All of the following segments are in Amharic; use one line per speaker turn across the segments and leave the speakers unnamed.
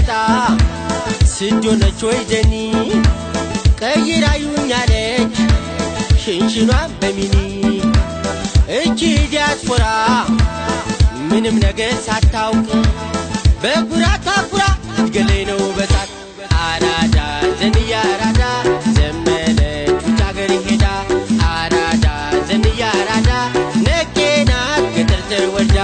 ስትመጣ ስጆነች ወይ ዘኒ ቀይራዩኛለች ሽንሽኗ በሚኒ እቺ ዲያስፖራ ምንም ነገር ሳታውቅ በኩራት አኩራ ገለይ ነው በሳት አራዳ ዘንያ አራዳ ዘመነች ውጭ አገር ሄዳ አራዳ ዘንያ አራዳ ነቄና ገጠር ተወልዳ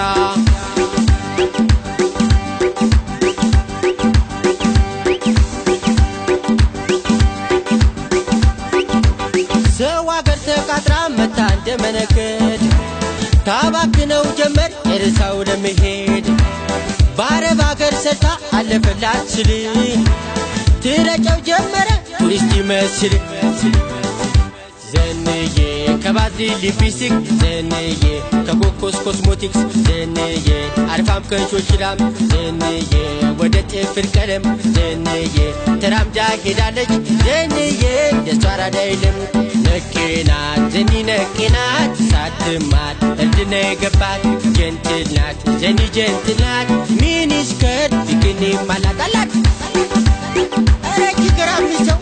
ሰው አገር ተቃጥራ መታ እንደመነገድ ታባክነው ጀመር እርሳው ለመሄድ ባረብ አገር ሰርታ አለፈላት ስል ትረጨው ጀመረ ቱሪስት ይመስል ዘንዬ ከባድሪ ሊፕስቲክ ዘንዬ ከኮኮስ ኮስሞቲክስ ዘንዬ አርፋም ከንሾችላም ዘንዬ ወደ ጥፍር ቀለም ዘንዬ ተራምዳ ሄዳለች ዘንዬ ደሷ አራዳ የለም ነቄናት ዘኒ ነቄናት ሳትማት እርድና የገባት ጀንትል ናት ዘኒ ጀንትል ናት ሚኒስከርት ቢግኒ ማላጣላት አረጅ ግራም ሰው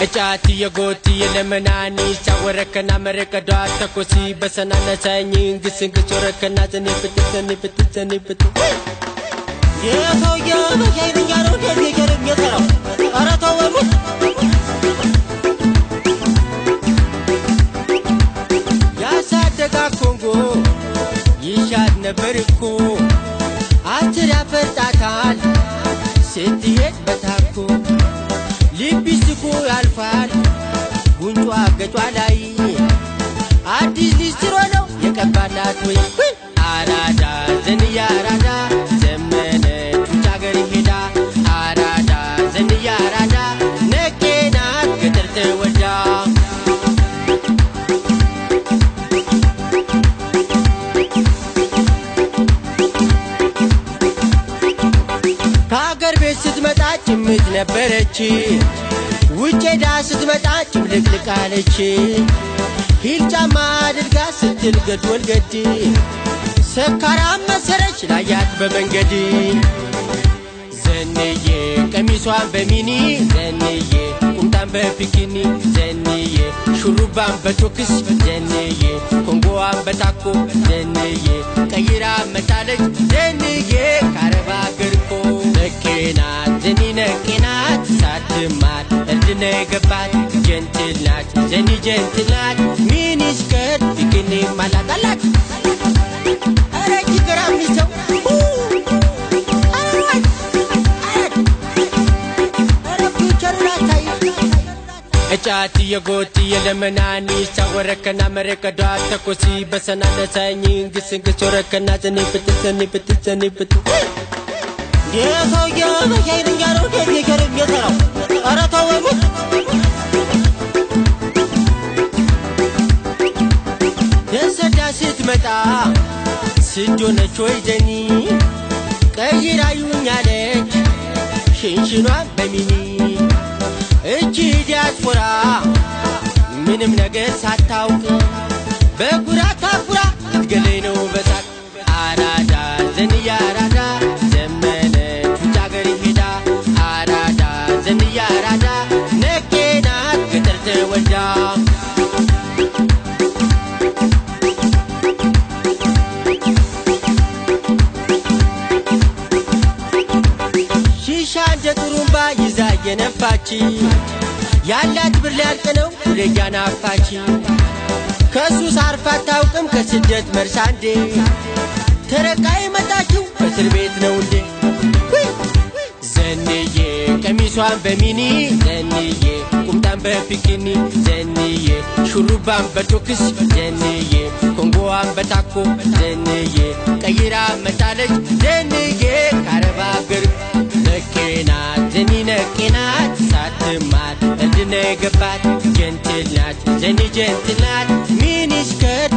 እጫት የጎት የለመናኒ ቻወረከና መረቀዷ ተኮሲ በሰናና ሳይኝ እንግስንግስ ወረከና ዘኒ ፍትት የሰውዬ በሻይኛ ነው ደርገኝ የሰራው አራታው ወሩ ያሳደጋ ኮንጎ ይሻት ነበርኩ አትር ያፈጣታል ስትሄድ በታኩ ሊፕስቲኩ ያልፋል ጉንጯ ገጯ ላይ አዲስ ሊስትሮ ነው የቀባላት ወይ አራዳ ዘንያ አራዳ ዘመነች ውጭ አገር ሄዳ አራዳ ዘንያ አራዳ ነቄናት ገጠር ተወልዳ ከአገር ቤት ስትመጣ ጭምት ነበረች ውጭ ሄዳ ስትመጣ ጭምልቅልቅ አለች ሂል ጫማ አድርጋ ስትል ገድ ወልገድ ሰካራም መሰረች ላያት በመንገድ ዘንዬ ቀሚሷን በሚኒ ዘንዬ ቁምጣን በፒኪኒ ዘንዬ ሹሩባን በቶክስ ዘንዬ ኮንጎዋን በታኮ ዘንዬ ቀይራ መጣለች ዘንዬ ካረባ ገርኮ ነቄናት ዘኒ ነቄናት ሳትማት እርድና የገባት ጀንትል ናት ዘኒ ጀንትል ናት ሚኒስከርት ቢግኒ ማላጣላት አረጅ ግራም ሰው እጫት የጎት የለመናኒ ቻወረከና መረቀዷ ተኮሲ በሰናና ሳይኝ እንግስንግስ ወረከና ዘኒ ፍትት የሰውዬ በሻይኛ ነው ደርገኝ የሰራው አራታው ወሩ ደሰዳ ስትመጣ ስጆነች ወይ ዘኒ ቀይራዩኛለች ሽንሽኗ በሚኒ እቺ ዲያስፖራ ምንም ነገር ሳታውቅ በኩራት አኩራ ገለይ ነው በሳት አራዳ ዘንያ አራዳ ዘመነች ውጭ አገር ሄዳ አራዳ ዘንያ አራዳ ነቄናት ገጠር ተወልዳ ሺሻ እንደ ጥሩምባ ይዛ የነፋች ያላት ብር ሊያልቅ ነው ወደያና አፋች ከሱስ አርፋ አታውቅም ከስደት መርሳንዴ ተረቃይ መጣችው እስር ቤት ነው እንዴ ዘንዬ ቀሚሷን በሚኒ ዘንዬ ቁምጣን በፒኪኒ ዘንዬ ሹሩባን በቶክስ ዘንዬ ኮንጎዋን በታኮ ዘንዬ ቀይራ መጣለች ዘንዬ ካረባ ገር ነቄናት ዘኒ ነቄናት ሳትማት እርድና የገባት ጀንትል ናት ዘኒ ጀንትል ናት ሚኒስከርት